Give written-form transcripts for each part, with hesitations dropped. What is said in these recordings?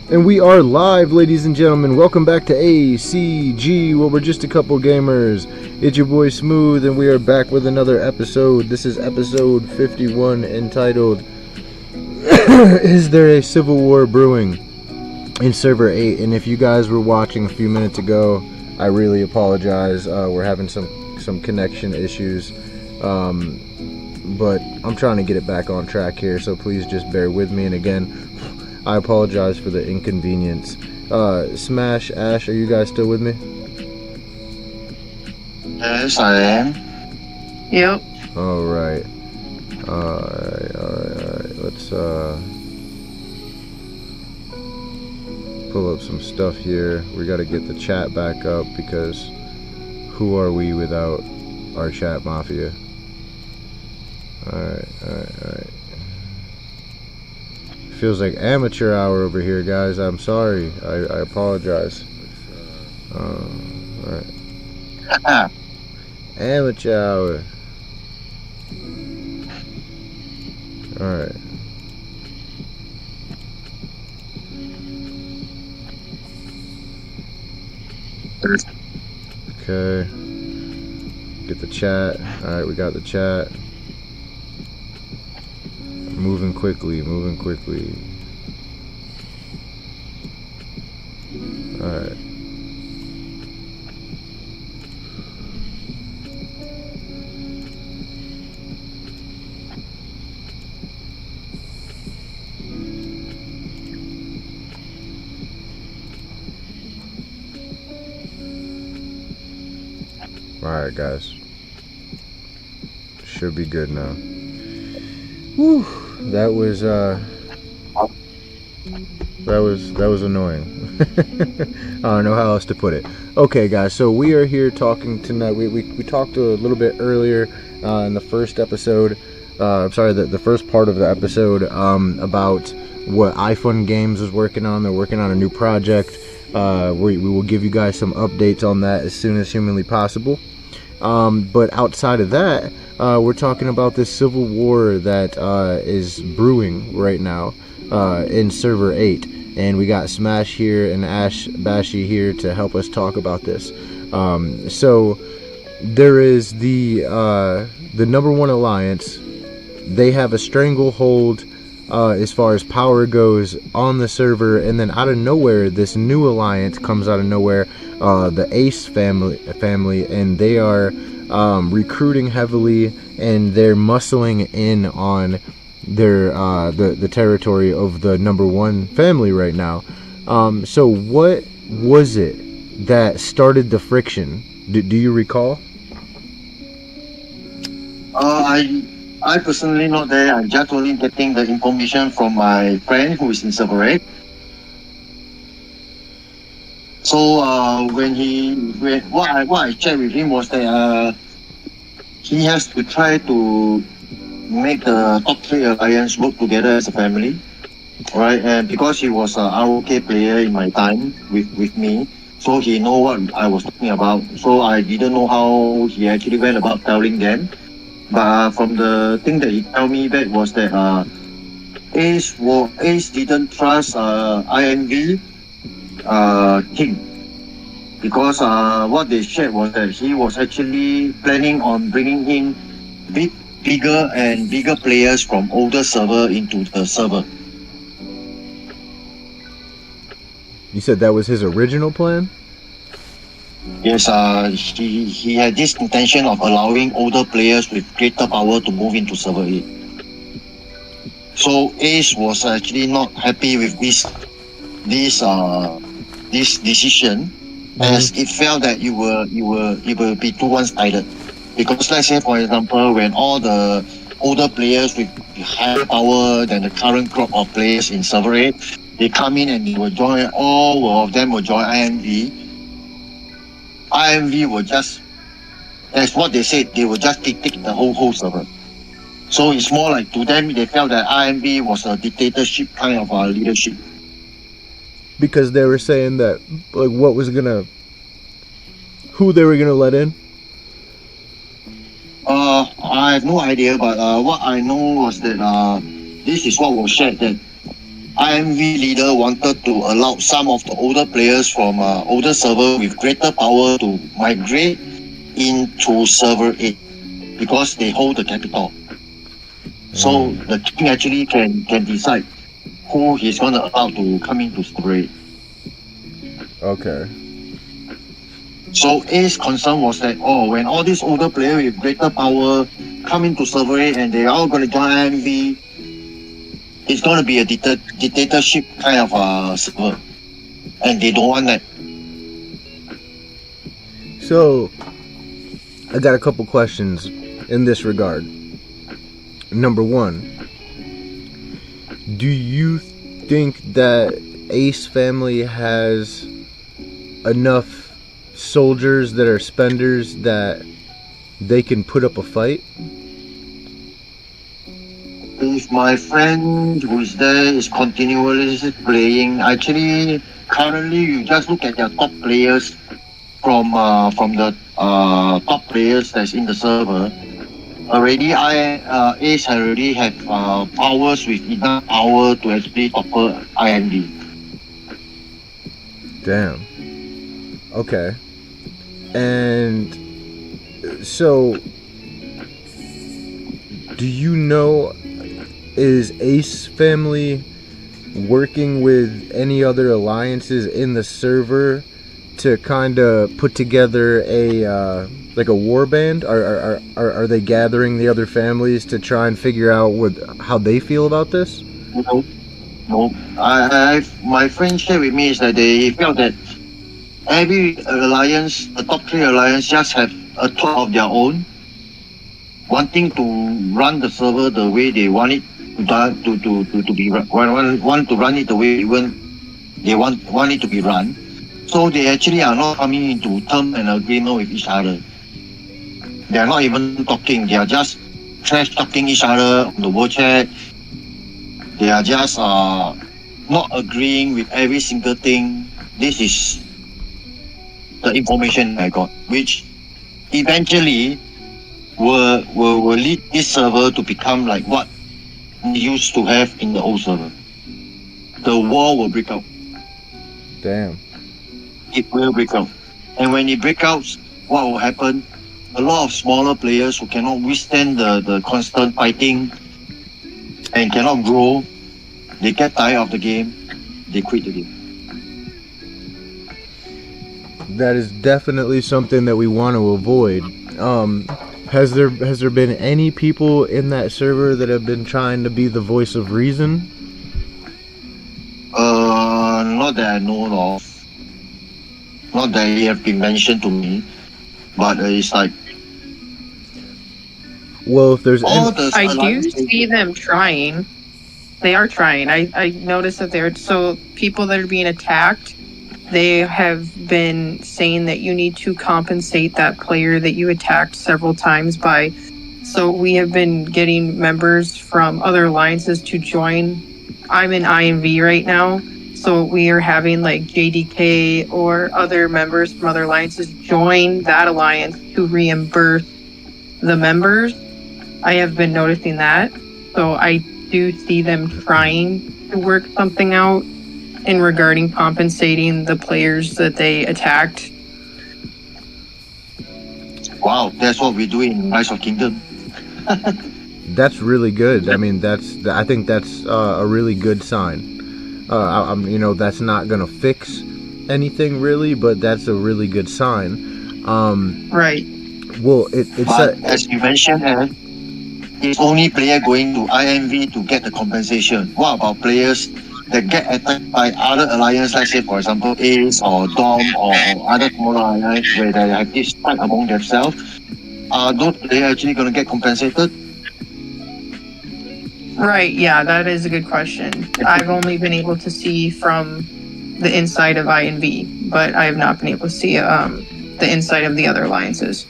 And we are live, ladies and gentlemen. Welcome back to ACG, where we're just a couple gamers. It's your boy Smooth, and we are back with another episode. This is episode 51, entitled Is There a Civil War Brewing in Server 8? And if you guys were watching a few minutes ago, I really apologize. We're having some connection issues. But I'm trying to get it back on track here, so please just bear with me. And again, I apologize for the inconvenience. Smash, Ash, are you guys still with me? Yes, I am. Yep. Alright. Let's pull up some stuff here. We gotta get the chat back up because who are we without our chat mafia? Alright. Feels like amateur hour over here, guys. I'm sorry. I apologize. Alright. Amateur hour. Alright. Okay. Get the chat. Alright, we got the chat. Moving quickly. Alright. Alright, guys. Should be good now. Whew. That was annoying. I don't know how else to put it. Okay, guys, so we are here talking tonight. We talked a little bit earlier in the first episode. The first part of the episode about what iFun Games is working on. They're working on a new project. We will give you guys some updates on that as soon as humanly possible. But outside of that, we're talking about this civil war that is brewing right now in Server 8. And we got Smash here and Ash Bashi here to help us talk about this. So there is the number one alliance. They have a stranglehold as far as power goes on the server, and then out of nowhere, this new alliance comes out of nowhere. The Ace family, and they are recruiting heavily, and they're muscling in on their the territory of the number one family right now. So what was it that started the friction? Do you recall? I personally not there. I'm just only getting the information from my friend who is in Server 8. So what I checked with him was that he has to try to make the top 3 alliance work together as a family, right? And because he was a ROK player in my time with me, so he know what I was talking about. So I didn't know how he actually went about telling them. But from the thing that he told me back was that Ace didn't trust IMV King, because what they shared was that he was actually planning on bringing in bigger and bigger players from older server into the server. You said that was his original plan? Yes, he had this intention of allowing older players with greater power to move into server 8. So Ace was actually not happy with this decision, as it felt that it will be too one-sided. Because let's say, for example, when all the older players with higher power than the current crop of players in server 8, they come in and they will join, all of them will join IMV. IMV will just, as what they said, they will just dictate the whole server. So it's more like, to them, they felt that IMV was a dictatorship kind of leadership. Because they were saying that, like, who they were gonna let in? I have no idea, but what I know was that this is what was shared, that IMV leader wanted to allow some of the older players from older server with greater power to migrate into server 8 because they hold the capital. So the king actually can decide who he's going to allow to come into server 8. Okay. So A's concern was that, when all these older players with greater power come into server 8 and they're all going to join IMV, it's going to be a dictatorship kind of server. And they don't want that. So, I got a couple questions in this regard. Number one, do you think that Ace family has enough soldiers that are spenders that they can put up a fight? If my friend who is there is continuously playing, actually, currently you just look at their top players from the top players that's in the server. Already, Ace already have powers with enough power to actually topple IMD. Damn. Okay. And so, do you know, is Ace family working with any other alliances in the server to kind of put together a like a war band? Are they gathering the other families to try and figure out how they feel about this? No. My friend shared with me is that they felt that every alliance, the top 3 alliance, just have a thought of their own, wanting to run the server the way they want it to be want to run it the way they want it to be run. So they actually are not coming into term and agreement with each other. They are not even talking. They are just trash talking each other on the world chat. They are just not agreeing with every single thing. This is the information I got, which eventually will lead this server to become like what we used to have in the old server. The war will break out. Damn. It will break out. And when it breaks out, what will happen? A lot of smaller players who cannot withstand the constant fighting and cannot grow, they get tired of the game, they quit the game. That is definitely something that we want to avoid. Has there been any people in that server that have been trying to be the voice of reason? Not that I know of. Not that it have been mentioned to me, but it's like. Well, if there's I do see them trying. They are trying. I noticed that so people that are being attacked, they have been saying that you need to compensate that player that you attacked several times by. So we have been getting members from other alliances to join. I'm in IMV right now, so we are having like JDK or other members from other alliances join that alliance to reimburse the members. I have been noticing that, so I do see them trying to work something out in regarding compensating the players that they attacked. Wow, that's what we do in Rise of Kingdom. That's really good. I mean, I think that's a really good sign. That's not gonna fix anything really, but that's a really good sign. Right. Well, as you mentioned, it's only player going to IMV to get the compensation. What about players that get attacked by other alliance, let's say for example Ace or Dom or other smaller alliance where they have this fight among themselves? Are those players actually going to get compensated? Right, yeah, that is a good question. I've only been able to see from the inside of INV, but I have not been able to see the inside of the other alliances.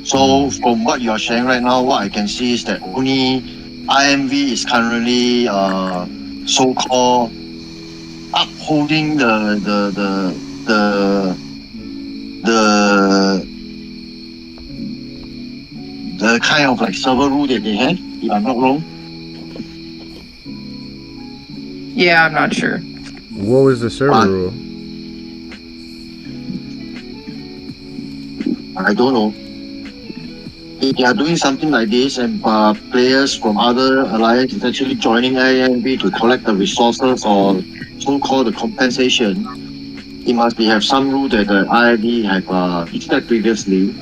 So from what you're sharing right now, what I can see is that only IMV is currently so-called upholding the kind of like server rule that they have, if I'm not wrong. Yeah, I'm not sure. What was the server rule? I don't know. If they are doing something like this and players from other alliance is actually joining INV to collect the resources or so-called the compensation, it must be have some rule that the INV have said previously.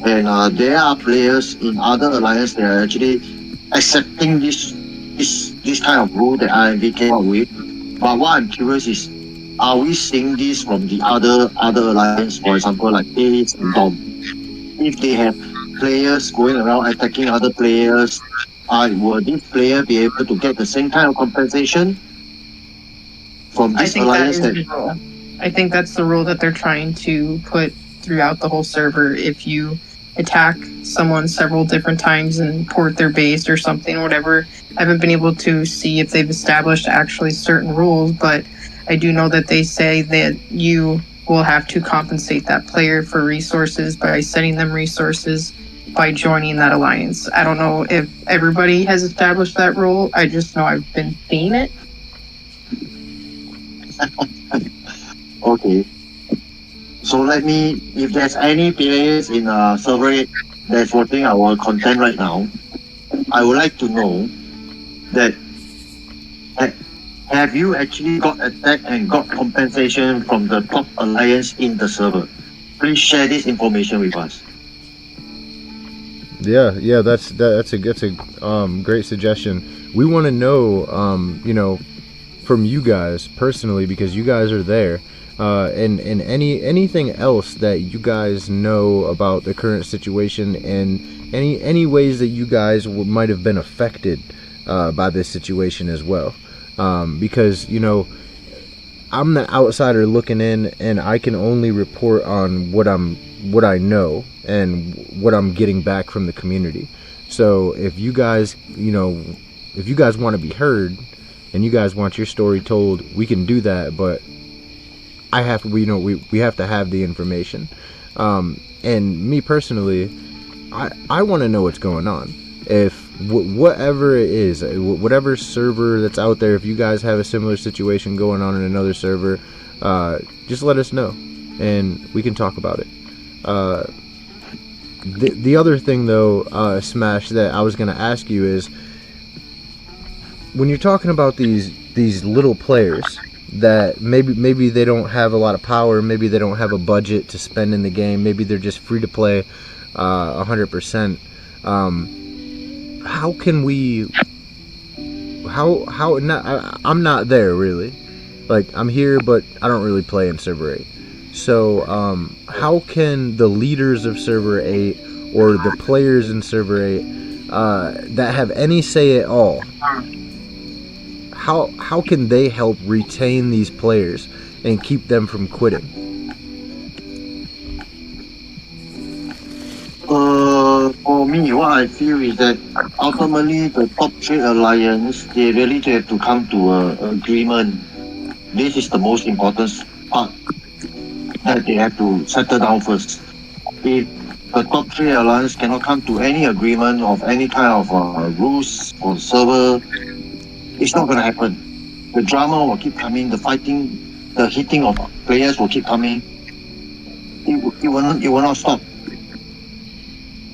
And there are players in other alliance that are actually accepting this kind of rule that INV came up with. But what I'm curious is, are we seeing this from the other alliance, for example, like Ace and Dom? If they have players going around attacking other players, will this player be able to get the same kind of compensation from I this think that alliance? is the rule. I think that's the rule that they're trying to put throughout the whole server. If you attack someone several different times and port their base or something, whatever, I haven't been able to see if they've established actually certain rules, but I do know that they say that you will have to compensate that player for resources by sending them resources by joining that alliance. I don't know if everybody has established that rule. I just know I've been seeing it. Okay. So if there's any players in server 8 that's watching our content right now, I would like to know that have you actually got attacked and got compensation from the top alliance in the server? Please share this information with us. Yeah, that's a great suggestion. We want to know, from you guys personally, because you guys are there, and anything else that you guys know about the current situation, and any ways that you guys might have been affected by this situation as well, because I'm the outsider looking in, and I can only report on what I know and what I'm getting back from the community. So if you guys want to be heard and you guys want your story told, we can do that, but we have to have the information. And me personally, I want to know what's going on. If whatever it is, whatever server that's out there, if you guys have a similar situation going on in another server, just let us know and we can talk about it. The other thing though, Smash, that I was going to ask you is, when you're talking about these little players that maybe they don't have a lot of power, maybe they don't have a budget to spend in the game, maybe they're just free to play 100%, how can we I'm not there really, like I'm here but I don't really play in server 8. So how can the leaders of server 8 or the players in server 8 that have any say at all, how can they help retain these players and keep them from quitting? For me, what I feel is that ultimately the top 3 alliance, they really have to come to an agreement. This is the most important part that they have to settle down first. If the top 3 alliance cannot come to any agreement of any kind of rules for server, it's not going to happen. The drama will keep coming, the fighting, the hitting of players will keep coming. It will not stop.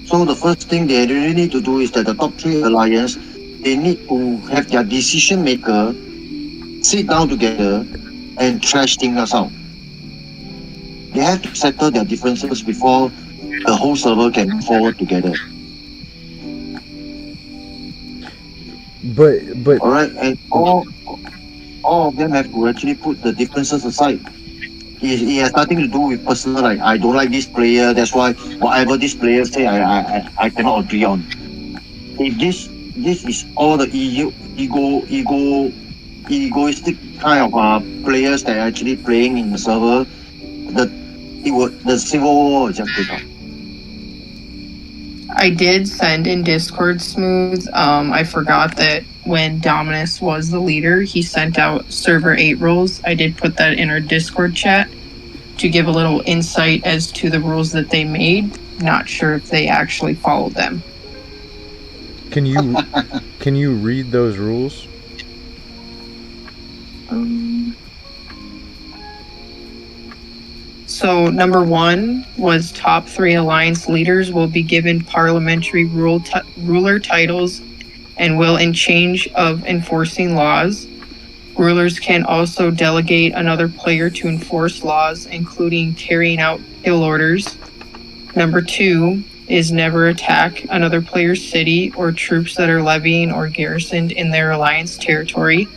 So the first thing they really need to do is that the top 3 alliance, they need to have their decision maker sit down together and trash things out. They have to settle their differences before the whole server can move forward together. But all right, and all of them have to actually put the differences aside. It has nothing to do with personal, like I don't like this player, that's why whatever this player say I cannot agree on. If this is all the egoistic kind of players that are actually playing in the server, the civil war will just break out. I did send in Discord, Smooth. I forgot that when Dominus was the leader, he sent out server 8 rules. I did put that in our Discord chat to give a little insight as to the rules that they made. Not sure if they actually followed them. Can you read those rules? So number 1 was top 3 alliance leaders will be given parliamentary ruler titles and will in change of enforcing laws. Rulers can also delegate another player to enforce laws, including carrying out kill orders. Number 2 is never attack another player's city or troops that are levying or garrisoned in their alliance territory.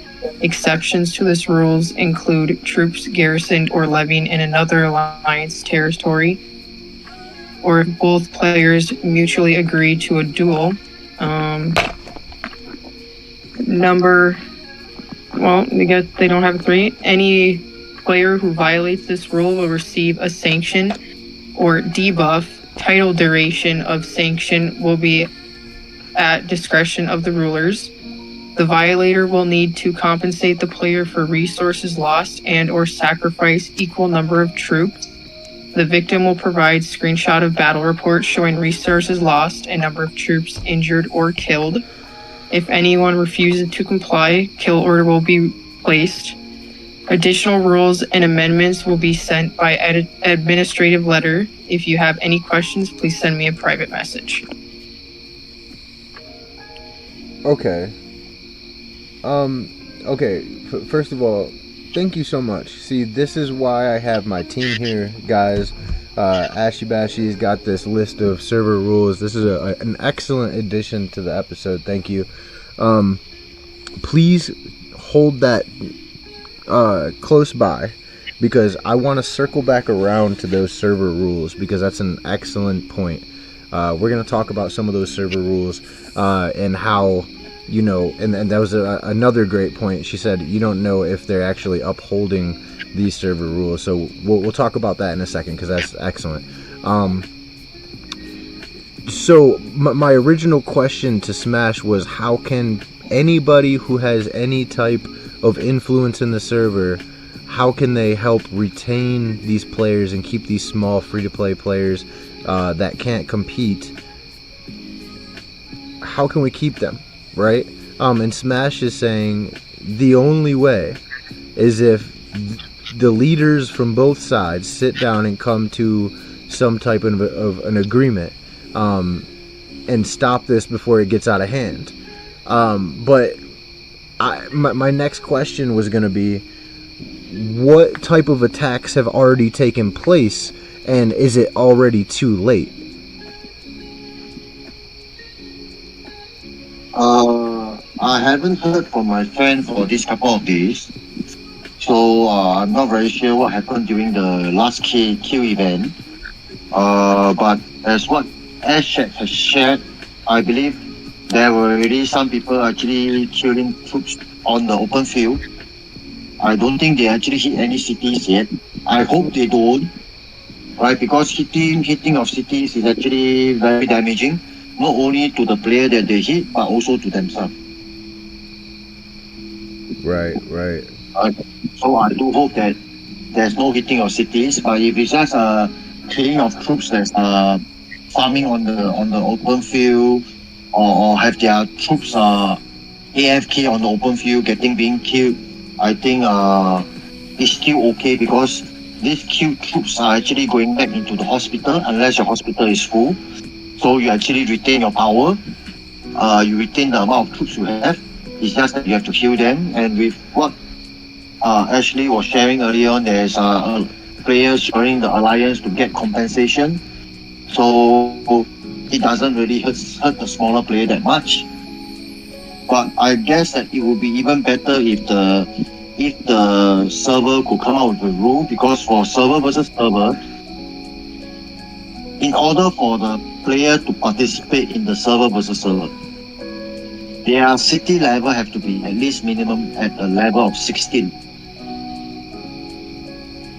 Exceptions to this rules include troops garrisoned or levying in another alliance territory, or if both players mutually agree to a duel. They don't have 3. Any player who violates this rule will receive a sanction or debuff. Title duration of sanction will be at discretion of the rulers. The violator will need to compensate the player for resources lost and or sacrifice equal number of troops. The victim will provide screenshot of battle reports showing resources lost and number of troops injured or killed. If anyone refuses to comply, kill order will be placed. Additional rules and amendments will be sent by administrative letter. If you have any questions, please send me a private message. Okay. First of all, thank you so much. See, this is why I have my team here, guys. Ashy Bashy's got this list of server rules. This is an excellent addition to the episode. Thank you. Please hold that close by, because I want to circle back around to those server rules, because that's an excellent point. We're going to talk about some of those server rules and how, you know, and that was another great point. She said you don't know if they're actually upholding these server rules, so we'll talk about that in a second, because that's excellent. So my original question to Smash was, how can anybody who has any type of influence in the server, how can they help retain these players and keep these small free-to-play players that can't compete? How can we keep them, right? And Smash is saying the only way is if the leaders from both sides sit down and come to some type of an agreement and stop this before it gets out of hand. But my next question was going to be, what type of attacks have already taken place, and is it already too late? I haven't heard from my friend for this couple of days, so I'm not very sure what happened during the last Q event. But as what Ashek has shared, I believe there were already some people actually killing troops on the open field. I don't think they actually hit any cities yet. I hope they don't, right? Because hitting of cities is actually very damaging, not only to the player that they hit, but also to themselves. Right. So I do hope that there's no hitting of cities, but if it's just a killing of troops that's farming on the open field, or have their troops AFK on the open field being killed, I think it's still okay, because these killed troops are actually going back into the hospital unless your hospital is full. So you actually retain your power, you retain the amount of troops you have. It's just that you have to heal them. And with what Ashley was sharing earlier on, there's players joining the alliance to get compensation. So it doesn't really hurt the smaller player that much. But I guess that it would be even better if the server could come out with a rule, because for server versus server, in order for the player to participate in the server versus server, their city level have to be at least minimum at a level of 16.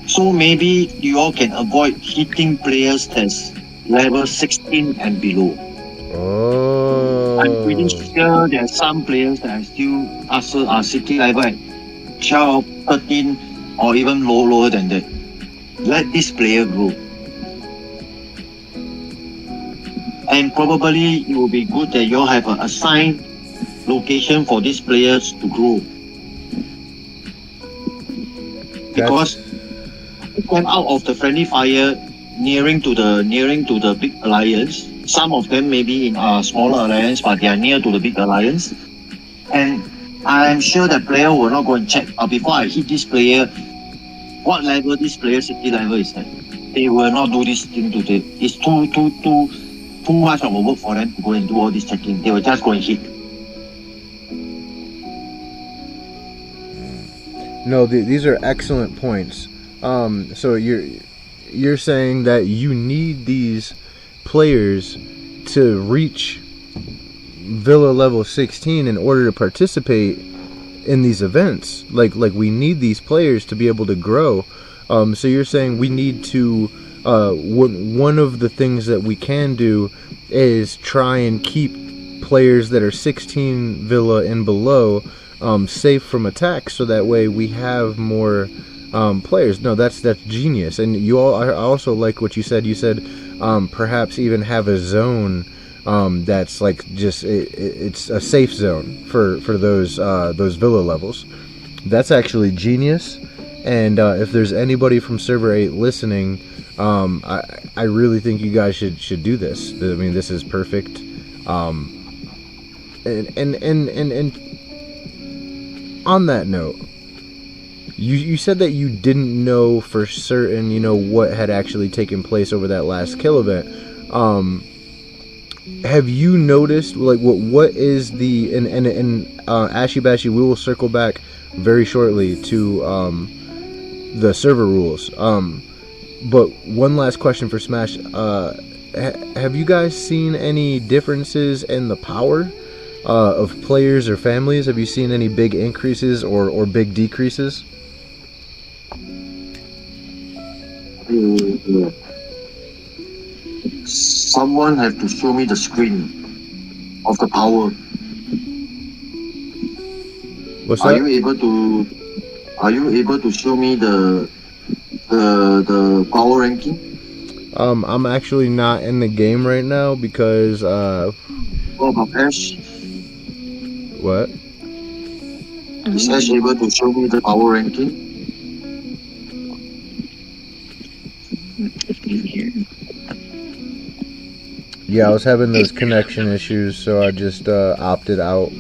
So maybe you all can avoid hitting players that's level 16 and below. Oh. I'm pretty sure there are some players that are still city level at 12, 13, or even lower than that. Let this player grow. And probably it will be good that you all have an assigned location for these players to grow. because it came out of the friendly fire nearing to the big alliance. Some of them may be in a smaller alliance, but they are near to the big alliance. And I'm sure the player will not go and check before I hit this player, what level this player's safety level is at. They will not do this thing today. It's too much of a work for them to go and do all this checking. They will just go and hit. No, these are excellent points. So you're saying that you need these players to reach Villa level 16 in order to participate in these events. Like we need these players to be able to grow. So you're saying we need to. One of the things that we can do is try and keep players that are 16 Villa and below safe from attack, so that way we have more players. No, that's genius. And I also like what you said. You said perhaps even have a zone that's like just it's a safe zone for those Villa levels. That's actually genius. And if there's anybody from Server 8 listening, I really think you guys should do this. I mean, this is perfect. And on that note, you said that you didn't know for certain, what had actually taken place over that last kill event. Have you noticed, like, what is the and Ashy Bashy? We will circle back very shortly to the server rules. But one last question for Smash: have you guys seen any differences in the power of players or families? Have you seen any big increases or big decreases? Someone have to show me the screen of the power. What's that? Are you able to show me the power ranking? I'm actually not in the game right now because But Ash, what? is Ash able to show me the power ranking? Yeah, I was having those connection issues, so I just opted out.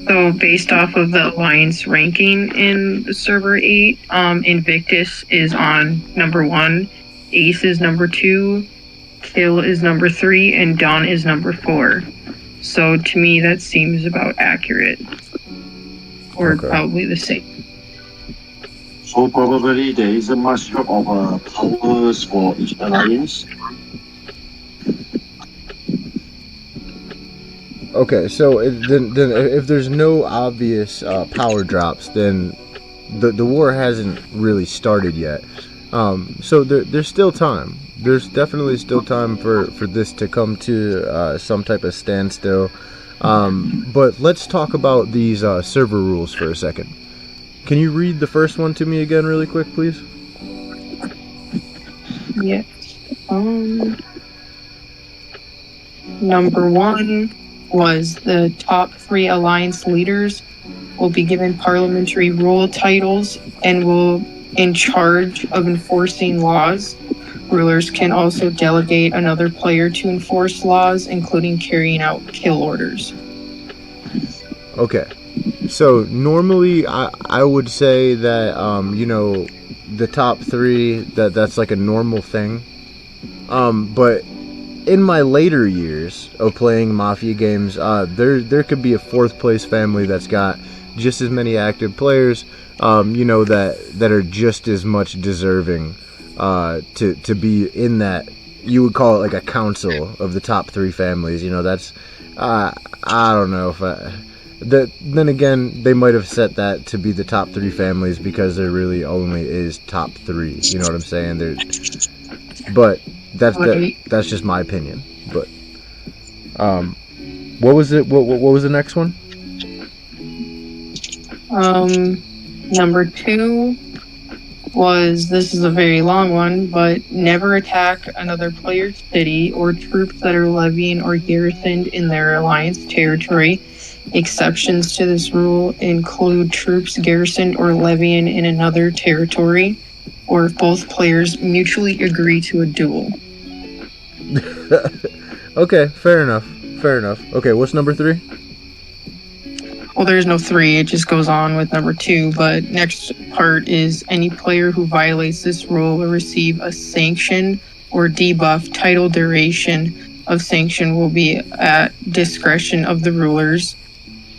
So based off of the Alliance ranking in Server 8, Invictus is on number 1, Ace is number 2, Kill is number 3, and Dawn is number 4. So to me, that seems about accurate. Or Okay. probably the same. So probably there isn't much drop of powers for each alliance. Okay, so then if there's no obvious power drops, then the war hasn't really started yet. So there's still time. There's definitely still time for this to come to some type of standstill. But let's talk about these server rules for a second. Can you read the first one to me again really quick, please? Yes. Number 1 was the top 3 Alliance leaders will be given parliamentary rule titles and will in charge of enforcing laws. Rulers can also delegate another player to enforce laws, including carrying out kill orders. Okay. So normally I would say that the top 3 that's like a normal thing. But in my later years of playing Mafia games, there could be a 4th place family that's got just as many active players, that are just as much deserving to be in that. You would call it like a council of the top 3 families. That's I don't know if then again, they might have set that to be the top 3 families because there really only is top 3. You know what I'm saying? But that's just my opinion. But what was it? What was the next one? Number 2 was, this is a very long one, but never attack another player's city or troops that are levying or garrisoned in their alliance territory. Exceptions to this rule include troops garrisoned or levying in another territory, or if both players mutually agree to a duel. Okay, fair enough. Okay, what's number 3? Well, there's no 3, it just goes on with number 2, but next part is any player who violates this rule will receive a sanction or debuff. Title duration of sanction will be at discretion of the rulers.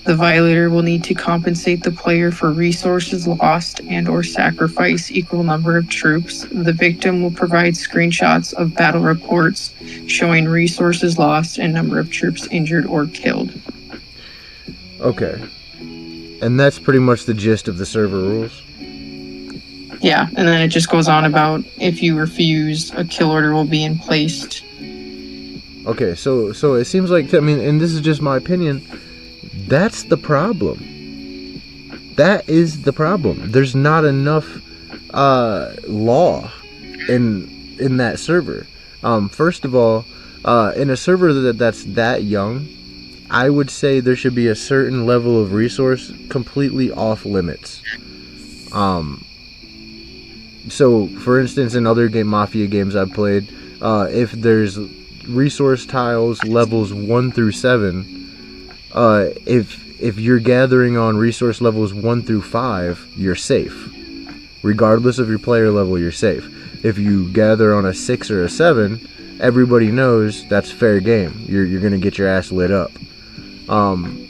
The violator will need to compensate the player for resources lost and or sacrifice equal number of troops. The victim will provide screenshots of battle reports showing resources lost and number of troops injured or killed. Okay. And that's pretty much the gist of the server rules? Yeah, and then it just goes on about if you refuse, a kill order will be in place. Okay, so it seems like, I mean, and this is just my opinion, that's the problem. That is the problem. There's not enough law in that server. First of all, in a server that's that young, I would say there should be a certain level of resource completely off limits. So, for instance, in other Mafia games I've played, if there's resource tiles levels 1 through 7, if you're gathering on resource levels 1 through 5, you're safe. Regardless of your player level, you're safe. If you gather on a 6 or a 7, everybody knows that's fair game. You're gonna get your ass lit up.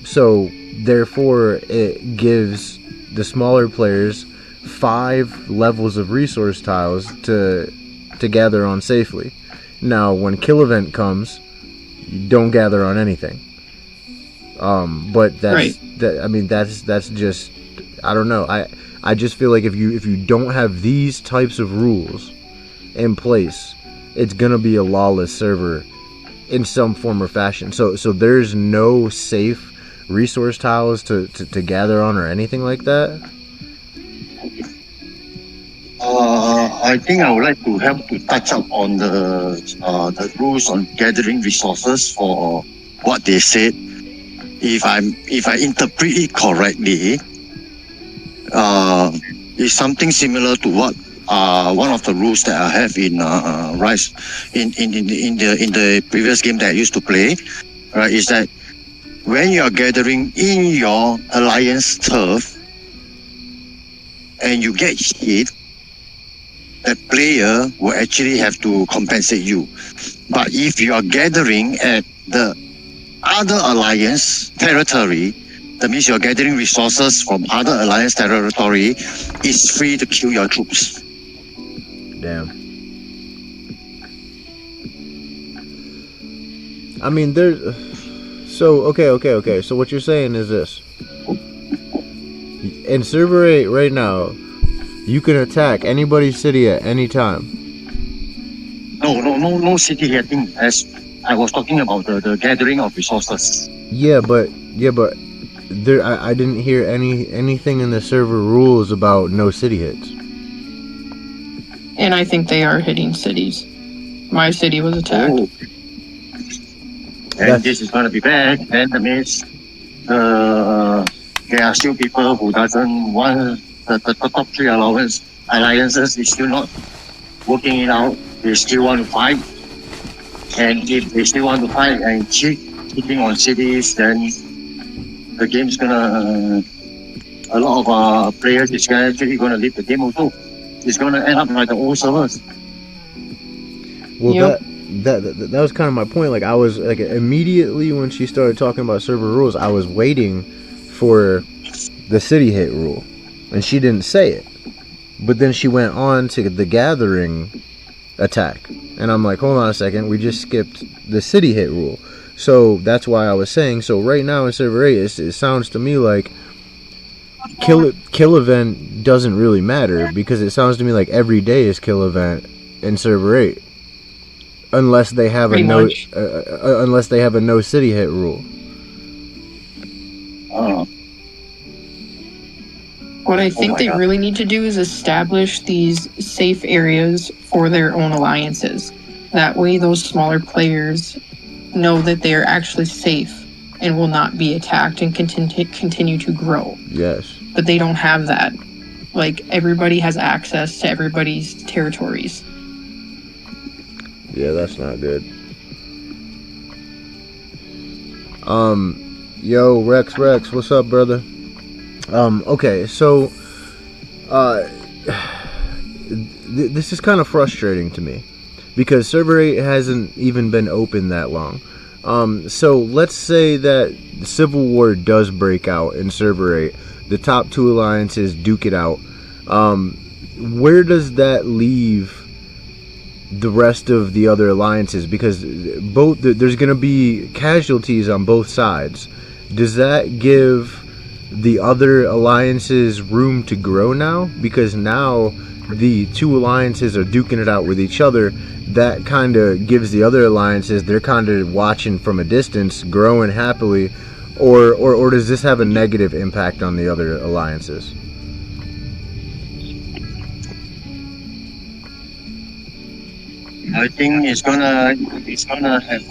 So therefore, it gives the smaller players 5 levels of resource tiles to gather on safely. Now, when kill event comes, you don't gather on anything. But that's right. That's just, I don't know. I just feel like if you don't have these types of rules in place, it's gonna be a lawless server in some form or fashion. So there's no safe resource tiles to gather on or anything like that. I think I would like to help to touch up on the rules on gathering resources for what they said. If I interpret it correctly, it's something similar to what one of the rules that I have in Rise in the previous game that I used to play, right? Is that when you are gathering in your alliance turf and you get hit, that player will actually have to compensate you. But if you are gathering at the other alliance territory, that means you're gathering resources from other alliance territory, it's free to kill your troops. Damn. I mean, there's... So, okay. So what you're saying is this. In Server 8 right now, you can attack anybody's city at any time. No city getting, as I was talking about the gathering of resources. Yeah, but there I didn't hear anything in the server rules about no city hits. And I think they are hitting cities. My city was attacked. Oh. And this is going to be bad. And that means there are still people who doesn't want the top 3 alliances is still not working it out. They still want to fight. And if they still want to fight and keep hitting on cities, then the game's gonna... a lot of players is actually going to leave the game also. It's going to end up like the old servers. Well, yep. That was kind of my point. Like, I was like, immediately when she started talking about server rules, I was waiting for the city hit rule, and she didn't say it. But then she went on to the gathering attack, and I'm like, hold on a second, we just skipped the city hit rule. So that's why I was saying, so right now in server 8, it sounds to me like kill event doesn't really matter, because it sounds to me like every day is kill event in server 8, unless they have unless they have a no city hit rule. What I think they really need to do is establish these safe areas for their own alliances. That way those smaller players know that they are actually safe and will not be attacked and continue to grow. Yes. But they don't have that. Like, everybody has access to everybody's territories. Yeah, that's not good. Yo, Rex, what's up, brother? Okay, so, this is kind of frustrating to me, because Server 8 hasn't even been open that long. So let's say that the Civil War does break out in Server 8. The top 2 alliances duke it out. Where does that leave the rest of the other alliances? Because there's going to be casualties on both sides. Does that give the other alliances room to grow now? Because now the 2 alliances are duking it out with each other. That kind of gives the other alliances, they're kind of watching from a distance, growing happily. Or does this have a negative impact on the other alliances? I think it's gonna have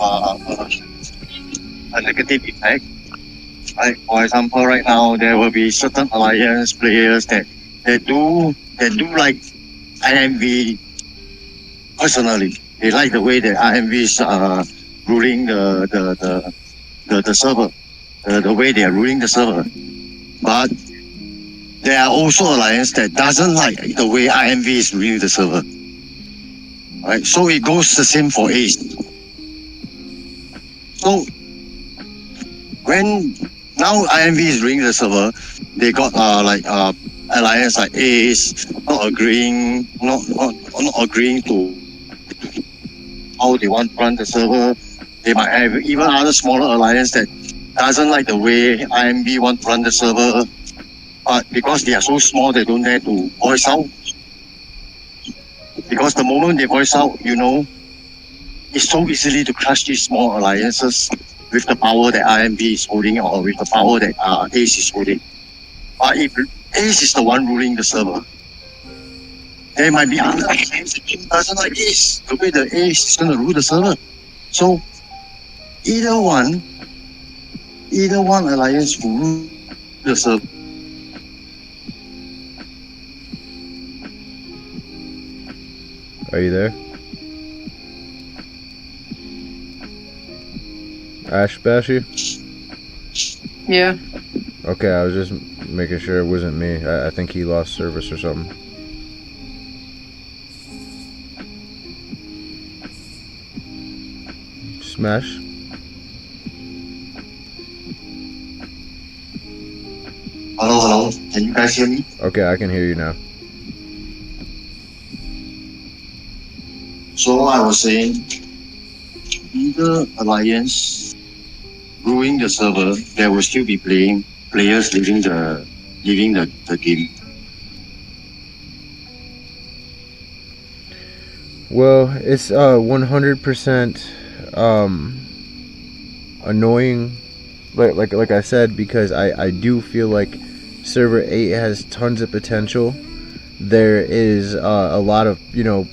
a negative effect. Like, for example, right now there will be certain alliance players that do like IMV personally. They like the way that IMV is ruling the server, the way they are ruling the server. But there are also alliance that doesn't like the way IMV is ruling the server. Right, so it goes the same for Ace. So when now IMV is ruling the server, they got alliance like Ace not agreeing to how they want to run the server. They might have even other smaller alliance that doesn't like the way IMV want to run the server, but because they are so small, they don't dare to voice out. Because the moment they voice out, it's so easily to crush these small alliances with the power that IMV is holding, or with the power that Ace is holding. But if Ace is the one ruling the server, there might be other alliances that doesn't like Ace, the way the Ace is going to rule the server. So either one alliance will rule the server. Are you there? Ash Bashy? Yeah. Okay, I was just making sure it wasn't me. I think he lost service or something. Smash? Hello, can you guys hear me? Okay, I can hear you now. So I was saying, either alliance ruling the server, there will still be players leaving the game. Well, it's 100% annoying, like I said, because I do feel like Server 8 has tons of potential. There is a lot of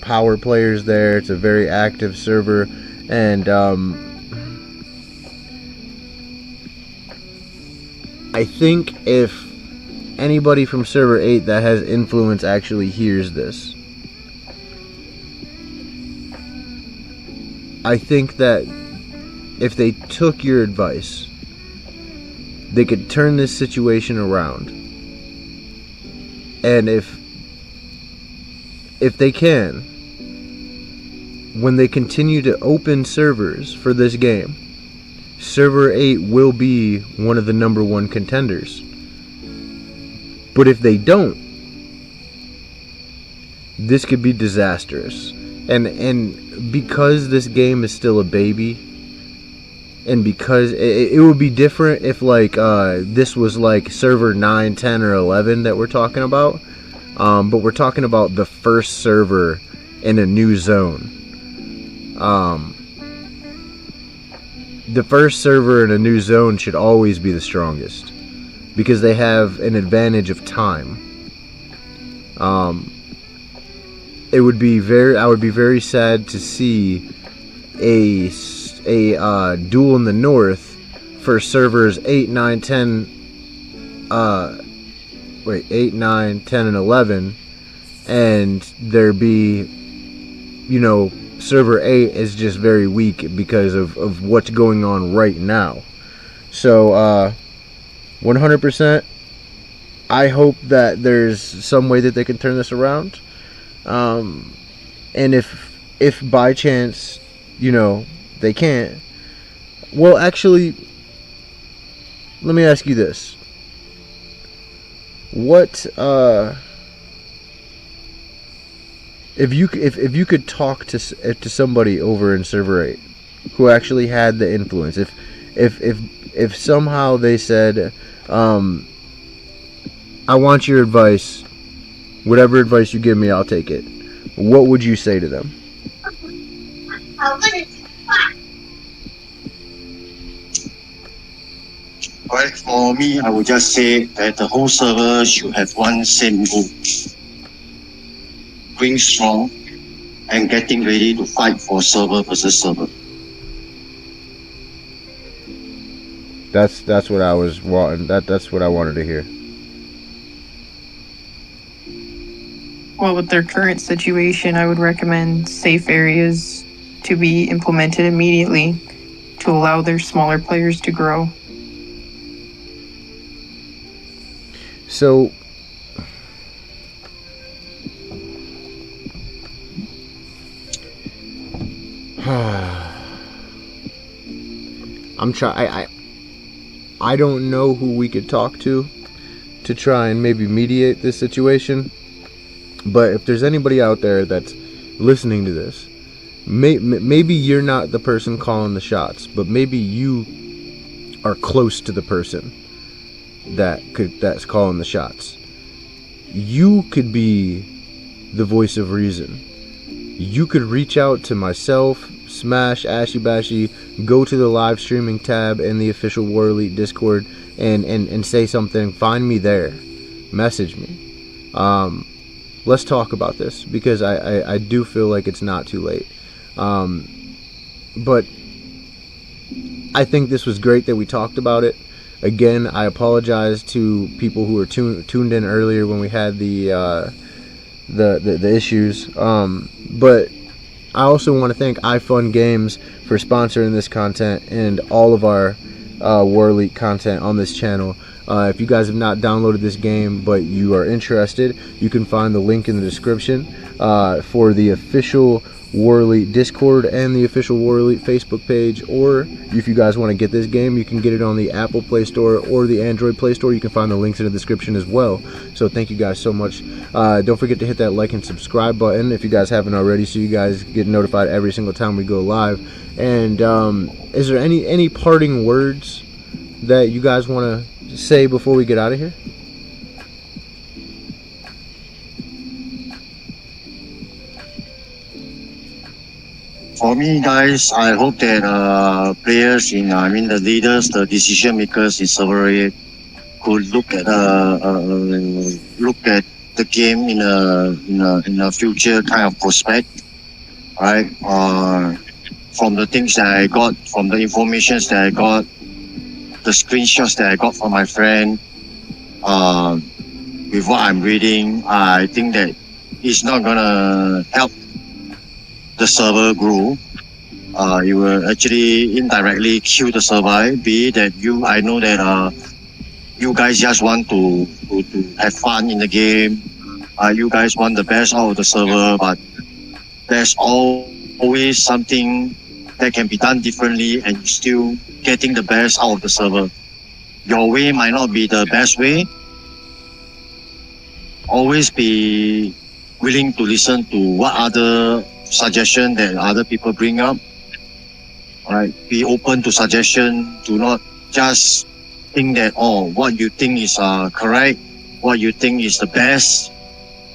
power players there. It's a very active server, and I think if anybody from Server 8 that has influence actually hears this, I think that if they took your advice, they could turn this situation around. And if they can, when they continue to open servers for this game, Server 8 will be one of the number 1 contenders. But if they don't, this could be disastrous. And because this game is still a baby, and because it would be different if this was like server 9, 10, or 11 that we're talking about. But we're talking about the first server in a new zone. The first server in a new zone should always be the strongest, because they have an advantage of time. I would be very sad to see a duel in the north for servers 8, 9, 10, 8, 9, 10, and 11, and there be, server 8 is just very weak because of what's going on right now. So 100%, I hope that there's some way that they can turn this around. And if by chance, they can't, well, actually, let me ask you this. What, if you could talk to somebody over in server 8 who actually had the influence, if somehow they said, I want your advice, whatever advice you give me, I'll take it, what would you say to them? Right, for me, I would just say that the whole server should have one same goal: being strong and getting ready to fight for server versus server. That's what I was wanting. That's what I wanted to hear. Well, with their current situation, I would recommend safe areas to be implemented immediately to allow their smaller players to grow. So, I don't know who we could talk to try and maybe mediate this situation. But if there's anybody out there that's listening to this, maybe you're not the person calling the shots, but maybe you are close to the person that's calling the shots. You could be the voice of reason. You could reach out to myself, Smash, Ashy Bashy, go to the live streaming tab in the official War Elite Discord and say something. Find me there. Message me. Let's talk about this, because I do feel like it's not too late. But I think this was great that we talked about it. Again, I apologize to people who were tuned in earlier when we had the issues. But I also want to thank iFun Games for sponsoring this content and all of our War Elite content on this channel. If you guys have not downloaded this game but you are interested, you can find the link in the description for the official War Elite Discord and the official War Elite Facebook page. Or if you guys want to get this game, you can get it on the Apple Play Store or the Android Play Store. You can find the links in the description as well. So thank you guys so much. Don't forget to hit that like and subscribe button if you guys haven't already, so you guys get notified every single time we go live. And is there any parting words that you guys want to say before we get out of here? For me, guys, I hope that players the leaders, the decision makers in server 8 could look at the game in a future kind of prospect, right? From the things that I got, from the informations that I got, the screenshots that I got from my friend, with what I'm reading, I think that it's not gonna help the server grow. It will actually indirectly kill the server. Be it that I know that you guys just want to have fun in the game. You guys want the best out of the server, but there's always something that can be done differently, and you're still getting the best out of the server. Your way might not be the best way. Always be willing to listen to what other suggestion that other people bring up. Right? Be open to suggestion. Do not just think that what you think is correct, what you think is the best.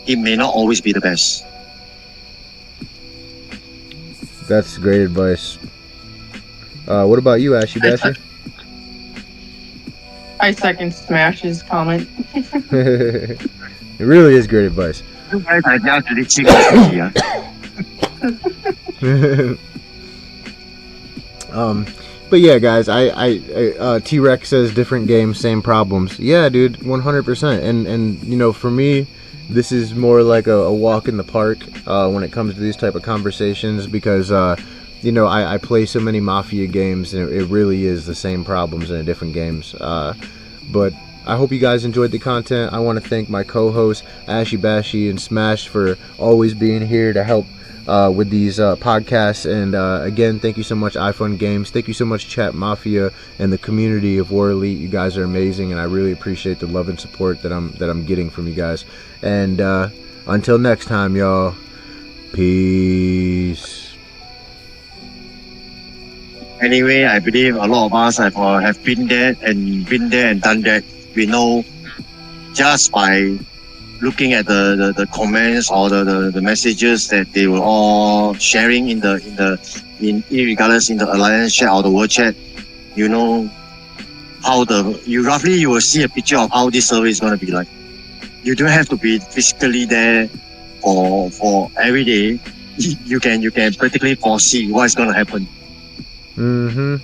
It may not always be the best. That's great advice. What about you, Ashy Basher? I second Smash's comment. It really is great advice. You guys are just reaching But yeah, guys, I T-Rex says different games, same problems. Yeah, dude, 100%. And you know, for me, this is more like a walk in the park when it comes to these type of conversations because you know, I play so many Mafia games and it really is the same problems in different games. But I hope you guys enjoyed the content. I want to thank my co-hosts Ashy Bashy and Smash for always being here to help with these podcasts. And again, thank you so much, iFun Games. Thank you so much, Chat Mafia and the community of War Elite. You guys are amazing, and I really appreciate the love and support that I'm getting from you guys. And until next time, y'all. Peace. Anyway, I believe a lot of us have been there and done that. We know just by looking at the comments or the messages that they were all sharing in regardless in the Alliance chat or the World chat, you know how you will see a picture of how this server is going to be like. You don't have to be physically there for every day. You can practically foresee what's going to happen. Mm-hmm.